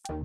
This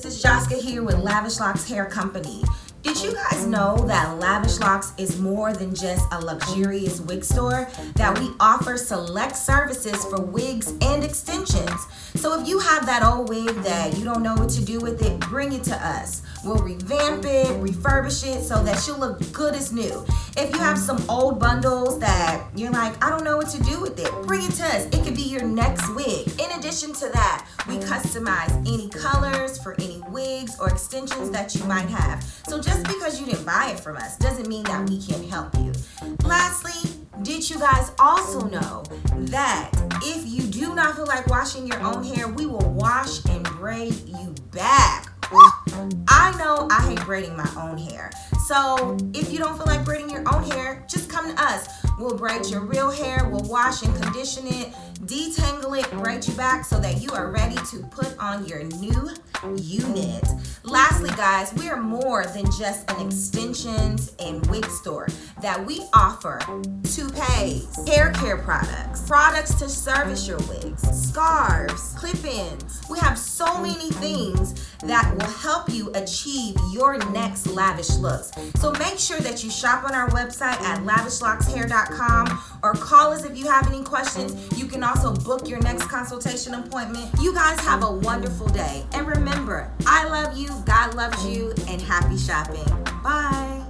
is Jaska here with Lavish Locs Hair Company. Did you guys know that Lavish Locs is more than just a luxurious wig store? That we offer select services for wigs and extensions. So if you have that old wig that you don't know what to do with it, bring it to us. We'll revamp it, refurbish it so that she'll look good as new. If you have some old bundles that you're like, I don't know what to do with it, bring it to us. It could be your next wig. In addition to that, we customize any colors for any wigs or extensions that you might have. So just because you didn't buy it from us doesn't mean that we can't help you. Lastly, did you guys also know that if you do not feel like washing your own hair, we will wash and braid you back? I know I hate braiding my own hair. So if you don't feel like braiding your own hair, just come to us. We'll braid your real hair, we'll wash and condition it, detangle it, braid you back so that you are ready to put on your new unit. Lastly, guys, we are more than just an extensions and wig store. That we offer toupees, hair care products, products to service your wigs, scarves, clip-ins. We have so many things that will help you achieve your next lavish looks. So make sure that you shop on our website at lavishlocshair.com or call us if you have any questions. You can also book your next consultation appointment. You guys have a wonderful day. And remember, I love you, God loves you, and happy shopping. Bye.